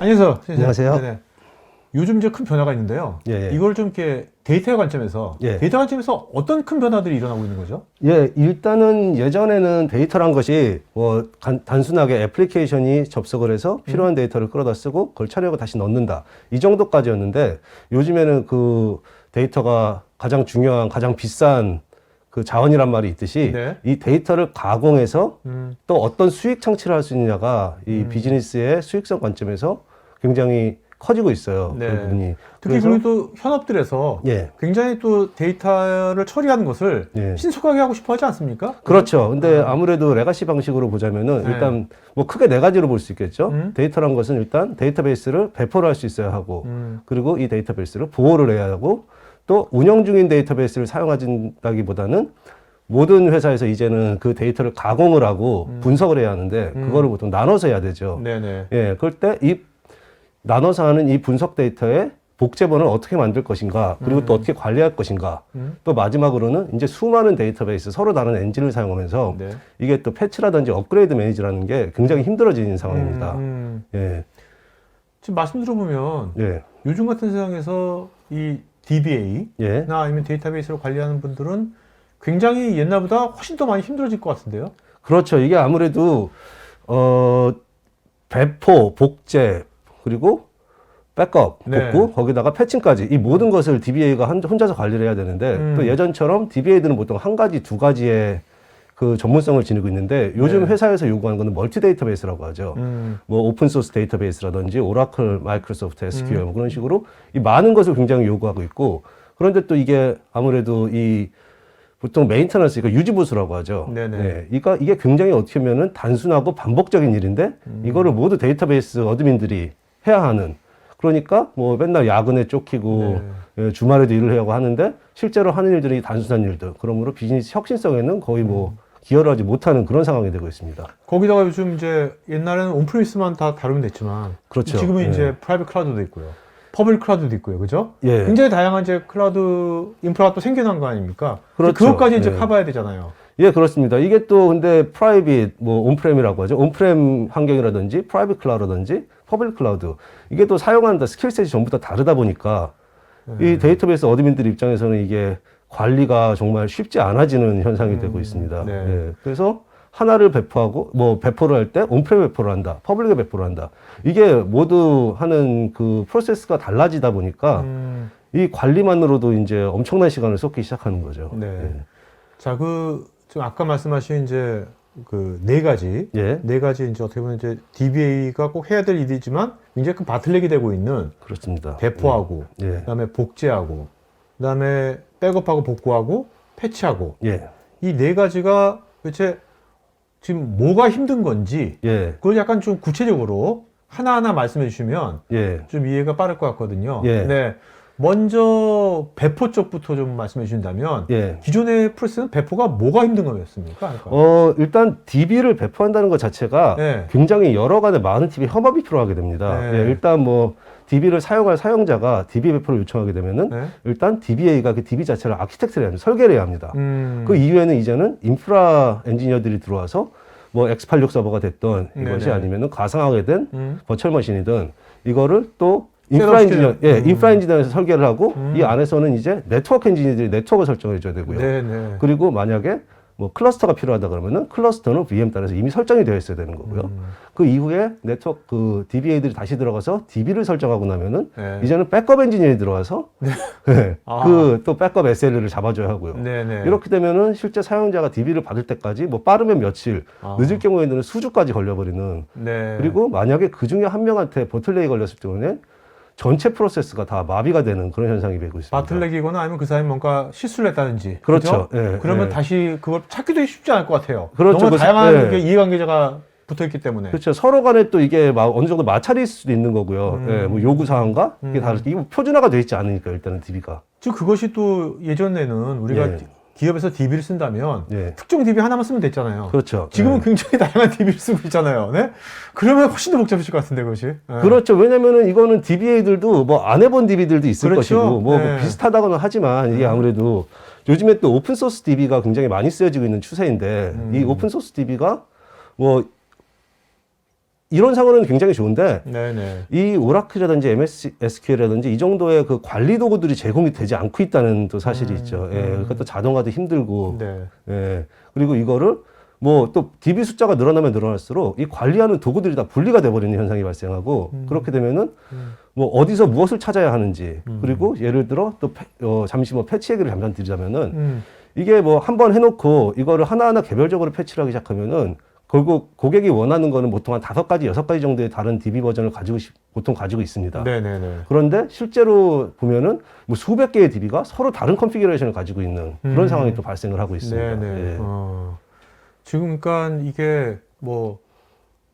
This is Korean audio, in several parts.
안녕하세요. 선생님. 안녕하세요. 네네. 요즘 이제 큰 변화가 있는데요. 예, 예. 이걸 좀 이렇게 데이터 관점에서, 예. 데이터 관점에서 어떤 큰 변화들이 일어나고 있는 거죠? 예, 일단은 예전에는 데이터란 것이 뭐 단순하게 애플리케이션이 접속을 해서 필요한 데이터를 끌어다 쓰고 그걸 처리하고 다시 넣는다. 이 정도까지였는데 요즘에는 그 데이터가 가장 중요한, 가장 비싼 그 자원이란 말이 있듯이 네. 이 데이터를 가공해서 또 어떤 수익 창출을 할 수 있느냐가 이 비즈니스의 수익성 관점에서 굉장히 커지고 있어요. 네. 그 부분이. 특히 그래서 그리고 또 현업들에서 예. 굉장히 또 데이터를 처리하는 것을 예. 신속하게 하고 싶어 하지 않습니까? 그렇죠. 근데 아무래도 레가시 방식으로 보자면은 네. 일단 뭐 크게 네 가지로 볼 수 있겠죠. 음. 데이터란 것은 일단 데이터베이스를 배포를 할 수 있어야 하고, 그리고 이 데이터베이스를 보호를 해야 하고, 또 운영 중인 데이터베이스를 사용하긴다기보다는 모든 회사에서 이제는 그 데이터를 가공을 하고 분석을 해야 하는데 그거를 보통 나눠서 해야 되죠. 네네. 예, 그럴 때 이 나눠서 하는 이 분석 데이터의 복제본을 어떻게 만들 것인가, 그리고 또 어떻게 관리할 것인가, 또 마지막으로는 이제 수많은 데이터베이스, 서로 다른 엔진을 사용하면서 네. 이게 또 패치라든지 업그레이드 매니지라는 게 굉장히 힘들어지는 상황입니다. 예, 지금 말씀 들어보면 예, 요즘 같은 세상에서 이 DBA나 예. 아니면 데이터베이스를 관리하는 분들은 굉장히 옛날보다 훨씬 더 많이 힘들어질 것 같은데요? 그렇죠. 이게 아무래도, 배포, 복제, 그리고 백업, 네. 복구, 거기다가 패칭까지 이 모든 것을 DBA가 혼자서 관리를 해야 되는데 또 예전처럼 DBA들은 보통 한 가지, 두 가지의 그 전문성을 지니고 있는데 요즘 네. 회사에서 요구하는 거는 멀티 데이터베이스라고 하죠. 뭐 오픈소스 데이터베이스라든지 오라클, 마이크로소프트 SQL 뭐 그런 식으로 이 많은 것을 굉장히 요구하고 있고 그런데 또 이게 아무래도 이 보통 메인터넌스, 그러니까 유지보수라고 하죠. 네네. 네. 이게 굉장히 어떻게 보면은 단순하고 반복적인 일인데 이거를 모두 데이터베이스 어드민들이 해야 하는. 그러니까 뭐 맨날 야근에 쫓기고 예, 주말에도 일을 해야 하고 하는데 실제로 하는 일들이 단순한 일들. 그러므로 비즈니스 혁신성에는 거의 뭐 기여를 하지 못하는 그런 상황이 되고 있습니다. 거기다가 요즘 이제 옛날에는 온프리미스만 다 다루면 됐지만 그렇죠. 지금은 예. 이제 프라이빗 클라우드도 있고요. 퍼블릭 클라우드도 있고요. 그죠? 예. 굉장히 다양한 이제 클라우드 인프라가 또 생겨난 거 아닙니까? 그렇죠. 그것까지 이제 예. 커버해야 되잖아요. 예, 그렇습니다. 이게 또 근데 프라이빗, 뭐 온프렘이라고 하죠. 온프렘 환경이라든지 프라이빗 클라우드라든지 퍼블릭 클라우드. 이게 또 사용하는 스킬셋이 전부 다 다르다 보니까 이 데이터베이스 어드민들 입장에서는 이게 관리가 정말 쉽지 않아지는 현상이 되고 있습니다. 네. 예, 그래서 하나를 배포하고 뭐 배포를 할 때 온프렘 배포를 한다. 퍼블릭에 배포를 한다. 이게 모두 하는 그 프로세스가 달라지다 보니까 이 관리만으로도 이제 엄청난 시간을 쏟기 시작하는 거죠. 네. 예. 자, 지금 아까 말씀하신 이제 그 네 가지, 예. 네 가지 이제 어떻게 보면 이제 DBA가 꼭 해야 될 일이지만 굉장히 큰 바틀렉이 되고 있는 그렇습니다. 배포하고, 예. 그다음에 복제하고, 그다음에 백업하고 복구하고, 패치하고 예. 이 네 가지가 도대체 지금 뭐가 힘든 건지 예. 그걸 약간 좀 구체적으로 하나하나 말씀해 주시면 예. 좀 이해가 빠를 것 같거든요. 예. 네. 먼저 배포 쪽부터 좀 말씀해 주신다면 예. 기존의 프로세스는 배포가 뭐가 힘든 거였습니까? 그러니까. 일단 DB를 배포한다는 것 자체가 네. 굉장히 여러 가지 많은 DB 협업이 필요하게 됩니다. 네. 예, 일단 뭐 DB를 사용할 사용자가 DB 배포를 요청하게 되면은 네. 일단 DBA가 그 DB 자체를 아키텍트를 해야 합니다. 설계를 해야 합니다. 그 이후에는 이제는 인프라 엔지니어들이 들어와서 뭐 X86 서버가 됐던 이것이 네네. 아니면은 가상하게 된 버추얼 머신이든 이거를 또 인프라 셋업시키는. 엔지니어, 예, 인프라 엔지니어에서 설계를 하고 이 안에서는 이제 네트워크 엔지니어들이 네트워크를 설정해 줘야 되고요. 네네. 그리고 만약에 뭐 클러스터가 필요하다 그러면은 클러스터는 VM 따라서 이미 설정이 되어 있어야 되는 거고요. 그 이후에 네트워크 그 DBA들이 다시 들어가서 DB를 설정하고 나면은 네. 이제는 백업 엔지니어이 들어와서 네. 아. 그 또 백업 SL을 잡아줘야 하고요. 네네. 이렇게 되면은 실제 사용자가 DB를 받을 때까지 뭐 빠르면 며칠, 아. 늦을 경우에는 수주까지 걸려버리는. 네. 그리고 만약에 그 중에 한 명한테 버틀렉이 걸렸을 경우에는 전체 프로세스가 다 마비가 되는 그런 현상이 되고 있습니다. 바틀렉이거나 아니면 그 사람이 뭔가 실수를 했다든지. 그렇죠. 그죠? 예, 그러면 예. 다시 그걸 찾기도 쉽지 않을 것 같아요. 그렇죠. 너무 그래서- 다양한 예. 게 이해관계자가 붙어 있기 때문에. 그렇죠. 서로 간에 또 이게 어느 정도 마찰일 수도 있는 거고요. 예, 뭐 요구 사항과 이게 다 이게 표준화가 돼 있지 않으니까 일단은 DB가. 즉 그것이 또 예전에는 우리가 예. 기업에서 DB를 쓴다면 예. 특정 DB 하나만 쓰면 됐잖아요. 그렇죠. 지금은 예. 굉장히 다양한 DB를 쓰고 있잖아요. 네? 그러면 훨씬 더 복잡해질 것 같은데 그것이. 예. 그렇죠. 왜냐면은 이거는 DBA들도 뭐 안 해본 DB들도 있을 그렇죠. 것이고 뭐 네. 비슷하다고는 하지만 이게 아무래도 요즘에 또 오픈소스 DB가 굉장히 많이 쓰여지고 있는 추세인데 이 오픈소스 DB가 뭐 이런 상황은 굉장히 좋은데 네네. 이 오라클이라든지 MS SQL이라든지 이 정도의 그 관리 도구들이 제공이 되지 않고 있다는 또 사실이 있죠. 예, 그러니까 또 자동화도 힘들고, 네. 예, 그리고 이거를 뭐 또 DB 숫자가 늘어나면 늘어날수록 이 관리하는 도구들이 다 분리가 돼버리는 현상이 발생하고 그렇게 되면은 뭐 어디서 무엇을 찾아야 하는지 그리고 예를 들어 또 잠시 뭐 패치 얘기를 잠깐 드리자면은 이게 뭐 한번 해놓고 이거를 하나하나 개별적으로 패치를 하기 시작하면은 결국 고객이 원하는 거는 보통 한 5가지, 6가지 정도의 다른 DB 버전을 보통 가지고 있습니다. 네네네. 그런데 실제로 보면은 뭐 수백 개의 DB가 서로 다른 컨피규레이션을 가지고 있는 그런 상황이 또 발생을 하고 있습니다. 네네. 예. 지금 그러니까 이게 뭐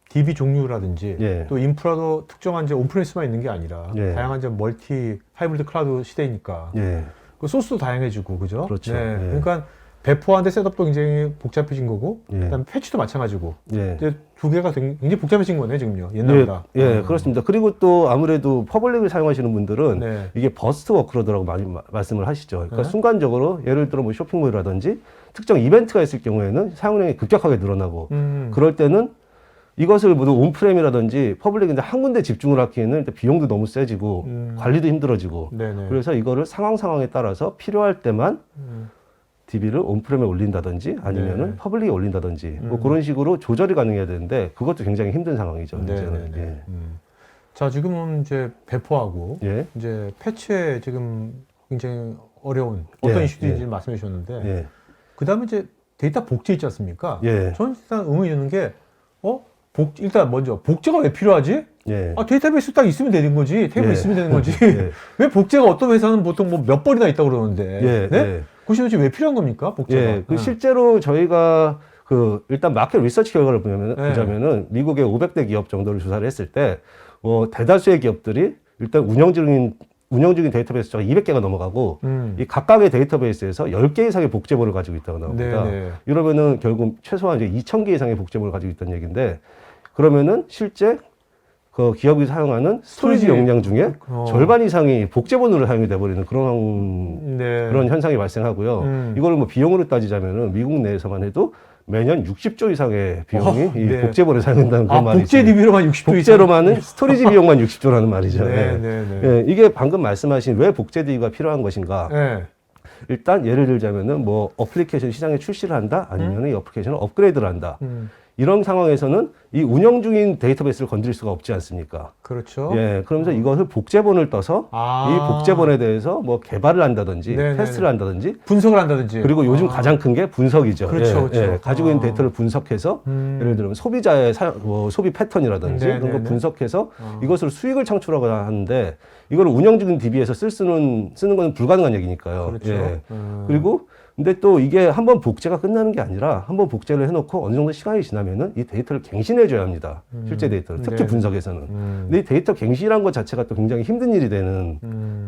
DB 종류라든지 예. 또 인프라도 특정한 이제 온프레미스만 있는 게 아니라 예. 다양한 이제 멀티 하이브리드 클라우드 시대이니까 예. 그 소스도 다양해지고 그죠? 그렇죠. 네. 예. 그러니까 배포하는데 셋업도 굉장히 복잡해진 거고 예. 그다음에 패치도 마찬가지고 예. 이제 두 개가 굉장히 복잡해진 거네 지금요 옛날보다. 예, 그렇습니다. 그리고 또 아무래도 퍼블릭을 사용하시는 분들은 네. 이게 버스트 워크로드라고 많이 말씀을 하시죠. 그러니까 네. 순간적으로 예를 들어 뭐 쇼핑몰이라든지 특정 이벤트가 있을 경우에는 사용량이 급격하게 늘어나고 그럴 때는 이것을 모두 온프렘이라든지 퍼블릭인데 한 군데 집중을 하기에는 일단 비용도 너무 세지고 관리도 힘들어지고 네네. 그래서 이거를 상황에 따라서 필요할 때만 DB를 온프렘에 올린다든지 아니면은 네. 퍼블릭에 올린다든지 뭐 그런 식으로 조절이 가능해야 되는데 그것도 굉장히 힘든 상황이죠. 이제는. 네네네. 예. 자 지금은 이제 배포하고 예. 이제 패치에 지금 굉장히 어려운 어떤 예, 이슈들인지 예. 말씀해 주셨는데 예. 그다음에 이제 데이터 복제 있지 않습니까? 예. 저는 일단 의문이 드는 게 일단 먼저 복제가 왜 필요하지? 예. 데이터베이스 딱 있으면 되는 거지. 테이블 예. 있으면 되는 거지. 예. 왜 복제가 어떤 회사는 보통 뭐 몇 벌이나 있다고 그러는데. 예. 네? 예. 그것이 도대체 왜 필요한 겁니까? 복제가. 예. 그 실제로 저희가 일단 마켓 리서치 결과를 보자면은 미국의 500대 기업 정도를 조사를 했을 때 대다수의 기업들이 일단 운영 중인 데이터베이스 숫자가 200개가 넘어가고 이 각각의 데이터베이스에서 10개 이상의 복제본을 가지고 있다고 나옵니다. 네네. 이러면은 결국 최소한 이제 2,000개 이상의 복제본을 가지고 있다는 얘기인데 그러면은 실제 그 기업이 사용하는 스토리지 용량 중에 절반 이상이 복제본으로 사용이 돼버리는 그런 현상이 발생하고요. 이걸 뭐 비용으로 따지자면은 미국 내에서만 해도 매년 60조 이상의 비용이 이 네. 복제본에 사용된다는 그런 말이죠. 복제 DB로만 60조 복제로만은 스토리지 비용만 60조라는 말이죠. 네네네. 예, 이게 방금 말씀하신 왜 복제 DB가 필요한 것인가? 네. 일단 예를 들자면은 뭐 어플리케이션 시장에 출시를 한다, 아니면은 이 어플리케이션을 업그레이드를 한다. 이런 상황에서는 이 운영 중인 데이터베이스를 건드릴 수가 없지 않습니까? 그렇죠. 예, 그러면서 이것을 복제본을 떠서 이 복제본에 대해서 뭐 개발을 한다든지 네네네. 테스트를 한다든지 분석을 한다든지. 그리고 요즘 가장 큰 게 분석이죠. 그렇죠, 예, 그렇죠. 예, 가지고 있는 데이터를 분석해서 예를 들면 소비자의 소비 패턴이라든지 네네네. 그런 거 분석해서 이것을 수익을 창출하고 하는데 이걸 운영 중인 DB에서 쓰는 거는 불가능한 얘기니까요. 그렇죠. 예. 그리고 근데 또 이게 한번 복제가 끝나는 게 아니라 한번 복제를 해놓고 어느 정도 시간이 지나면은 이 데이터를 갱신해줘야 합니다. 실제 데이터를. 특히 네네. 분석에서는. 근데 이 데이터 갱신이라는 것 자체가 또 굉장히 힘든 일이 되는,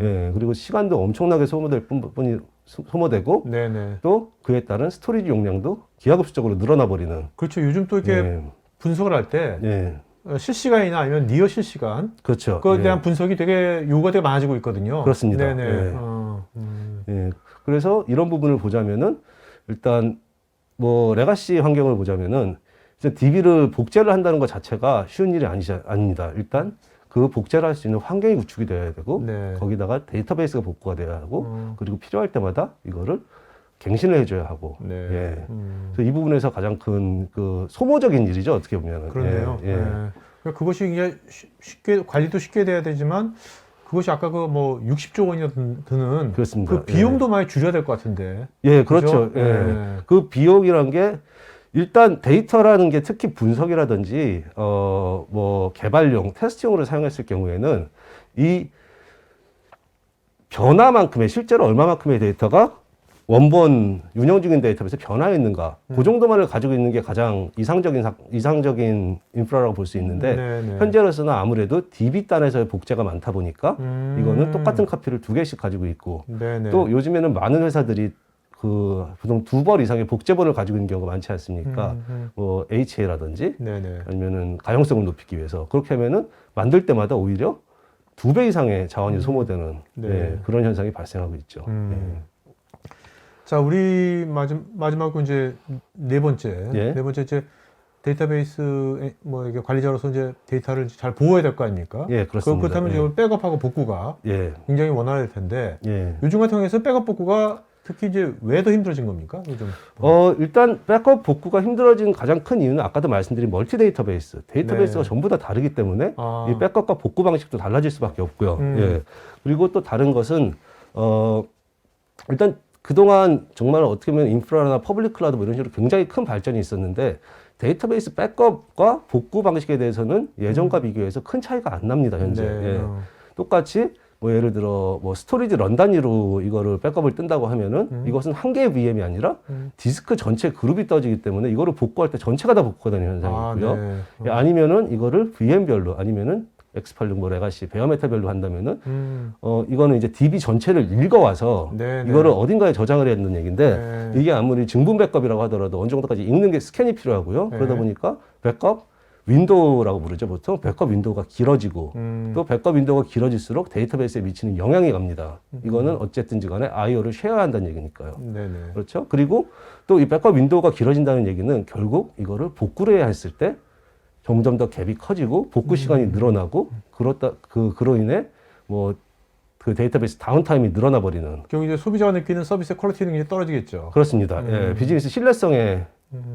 예, 그리고 시간도 엄청나게 소모되고, 네네. 또 그에 따른 스토리지 용량도 기하급수적으로 늘어나 버리는. 그렇죠. 요즘 또 이렇게 예, 분석을 할 때 예, 실시간이나 아니면 니어 실시간 그렇죠. 그거에 예. 대한 분석이 되게 요구가 되게 많아지고 있거든요. 그렇습니다. 네네. 예. 예, 그래서 이런 부분을 보자면은 일단 뭐 레가시 환경을 보자면은 DB를 복제를 한다는 것 자체가 쉬운 일이 아닙니다. 일단 그 복제를 할 수 있는 환경이 구축이 되어야 되고 네. 거기다가 데이터베이스가 복구가 돼야 하고 그리고 필요할 때마다 이거를 갱신을 해줘야 하고 네. 예. 그래서 이 부분에서 가장 큰 그 소모적인 일이죠 어떻게 보면은. 그렇네요. 예, 예. 네. 그러니까 그것이 이제 쉽게 관리도 쉽게 돼야 되지만 그것이 아까 그 뭐 60조 원이나 드는 그렇습니다. 그 비용도 많이 줄여야 될 것 같은데. 예, 그렇죠. 그죠? 예. 네. 그 비용이란 게 일단 데이터라는 게 특히 분석이라든지 뭐 개발용, 테스트용으로 사용했을 경우에는 이 변화만큼의 실제로 얼마만큼의 데이터가 원본 운영 중인 데이터베이스에 변화했는가 그 정도만을 가지고 있는 게 가장 이상적인 인프라라고 볼 수 있는데 네네. 현재로서는 아무래도 DB 단에서의 복제가 많다 보니까 이거는 똑같은 카피를 2개씩 가지고 있고 네네. 또 요즘에는 많은 회사들이 보통 2벌 이상의 복제본을 가지고 있는 경우가 많지 않습니까? 뭐 HA라든지 네네. 아니면은 가용성을 높이기 위해서 그렇게 하면은 만들 때마다 오히려 2배 이상의 자원이 소모되는 네. 예, 그런 현상이 발생하고 있죠. 예. 자, 우리 마지막으로 이제 네 번째 예. 이제 데이터베이스 뭐 이게 관리자로서 이제 데이터를 잘 보호해야 될 거 아닙니까? 예, 그렇습니다. 그렇다면 예. 이걸 백업하고 복구가 예. 굉장히 원활할 텐데 예. 요즘 같은 경우에서 백업 복구가 특히 이제 왜 더 힘들어진 겁니까? 요즘. 일단 백업 복구가 힘들어진 가장 큰 이유는 아까도 말씀드린 멀티 데이터베이스가 네. 전부 다 다르기 때문에 아. 이 백업과 복구 방식도 달라질 수밖에 없고요. 음. 예. 그리고 또 다른 것은 일단 그동안 정말 어떻게 보면 인프라나 퍼블릭 클라우드 뭐 이런 식으로 굉장히 큰 발전이 있었는데 데이터베이스 백업과 복구 방식에 대해서는 예전과 비교해서 큰 차이가 안 납니다, 현재. 네. 예. 똑같이 뭐 예를 들어 뭐 스토리지 런 단위로 이거를 백업을 뜬다고 하면은 이것은 한 개의 VM이 아니라 디스크 전체 그룹이 떠지기 때문에 이거를 복구할 때 전체가 다 복구가 되는 현상이고요. 네. 예, 아니면은 이거를 VM별로 아니면은 X86 뭐 레가시 베어메탈별로 한다면은 이거는 이제 DB 전체를 읽어와서 네, 네. 이거를 어딘가에 저장을 해야 되는 얘기인데 네. 이게 아무리 증분 백업이라고 하더라도 어느 정도까지 읽는 게 스캔이 필요하고요. 네. 그러다 보니까 백업 윈도우라고 부르죠. 보통 백업 윈도우가 길어지고 또 백업 윈도우가 길어질수록 데이터베이스에 미치는 영향이 갑니다. 이거는 어쨌든지 간에 IO를 쉐어한다는 얘기니까요. 네네. 그렇죠. 그리고 또 이 백업 윈도우가 길어진다는 얘기는 결국 이거를 복구를 해야 했을 때 점점 더 갭이 커지고 복구 시간이 늘어나고 그로 인해 뭐 그 데이터베이스 다운타임이 늘어나 버리는. 결국 이제 소비자가 느끼는 서비스의 퀄리티는 이제 떨어지겠죠. 그렇습니다. 예, 비즈니스 신뢰성에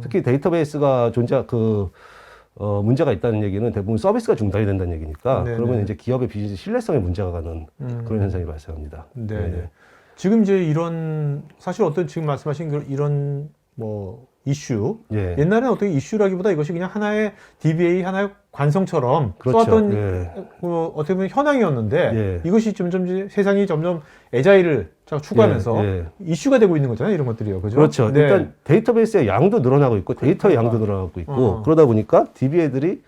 특히 데이터베이스가 문제가 있다는 얘기는 대부분 서비스가 중단이 된다는 얘기니까 네네. 그러면 이제 기업의 비즈니스 신뢰성에 문제가 가는 그런 현상이 발생합니다. 네. 예. 지금 이제 이런 사실 어떤 지금 말씀하신 이런 뭐 이슈 예. 옛날에는 어떻게 이슈라기보다 이것이 그냥 하나의 DBA 하나의 관성처럼 그렇죠. 써왔던 예. 어떻게 보면 현황이었는데 예. 이것이 점점 이제 세상이 점점 애자일을 추구하면서 예. 이슈가 되고 있는 거잖아요. 이런 것들이요. 그죠? 그렇죠. 네. 일단 데이터베이스의 양도 늘어나고 있고 데이터의 양도 늘어나고 있고 그러다 보니까 DBA들이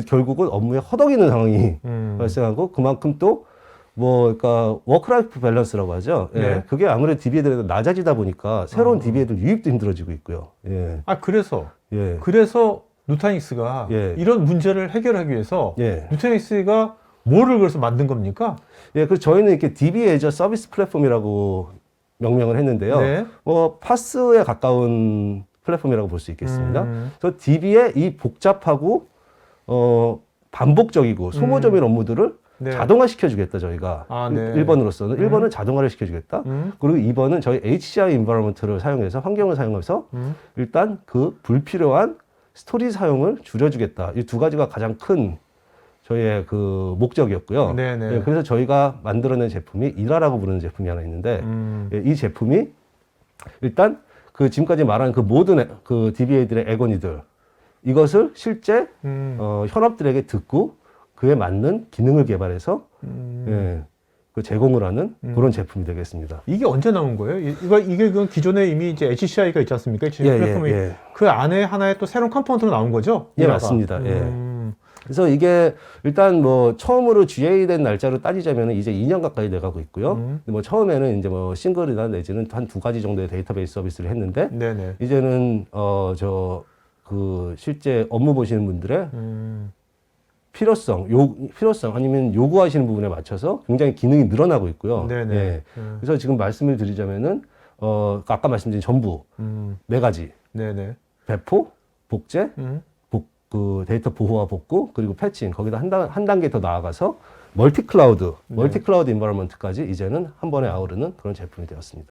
결국은 업무에 허덕이는 상황이 발생하고 그만큼 또 그러니까 워크라이프 밸런스라고 하죠. 예. 네. 그게 아무래도 DBA들이 낮아지다 보니까 새로운 DBA들 유입도 힘들어지고 있고요. 예. 그래서 예. 누타닉스가 예. 이런 문제를 해결하기 위해서 예. 누타닉스가 뭐를 그래서 만든 겁니까? 예, 그래서 저희는 이렇게 DB 애저 서비스 플랫폼이라고 명명을 했는데요. 네. 파스에 가까운 플랫폼이라고 볼 수 있겠습니다. 그래서 DB의 이 복잡하고 반복적이고 소모적인 업무들을 네. 자동화 시켜주겠다, 저희가. 네. 1번으로서는. 1번은 자동화를 시켜주겠다. 음. 그리고 2번은 저희 HCI 인바이러먼트를 사용해서, 환경을 사용해서 일단 그 불필요한 스토리 사용을 줄여주겠다. 이 두 가지가 가장 큰 저희의 그 목적이었고요. 네네. 예, 그래서 저희가 만들어낸 제품이 이라라고 부르는 제품이 하나 있는데, 예, 이 제품이 일단 그 지금까지 말한 그 모든 그 DBA들의 애건이들, 이것을 실제 현업들에게 듣고 그에 맞는 기능을 개발해서 예, 그 제공을 하는 그런 제품이 되겠습니다. 이게 언제 나온 거예요? 이게 그 기존에 이미 이제 HCI가 있지 않습니까? HCI 예, 플랫폼이 예. 그 안에 하나의 또 새로운 컴포넌트로 나온 거죠? 예, 이라가. 맞습니다. 예. 그래서 이게 일단 처음으로 GA된 날짜로 따지자면 이제 2년 가까이 돼가고 있고요. 근데 처음에는 이제 싱글이나 내지는 한 2가지 정도의 데이터베이스 서비스를 했는데 네네. 이제는 실제 업무 보시는 분들의 필요성 아니면 요구하시는 부분에 맞춰서 굉장히 기능이 늘어나고 있고요. 네네. 예. 그래서 지금 말씀을 드리자면은 아까 말씀드린 전부 4가지 네네. 배포, 복제, 그 데이터 보호와 복구 그리고 패칭 거기다 한 단계 더 나아가서 멀티 클라우드 인바이러먼트까지 이제는 한 번에 아우르는 그런 제품이 되었습니다.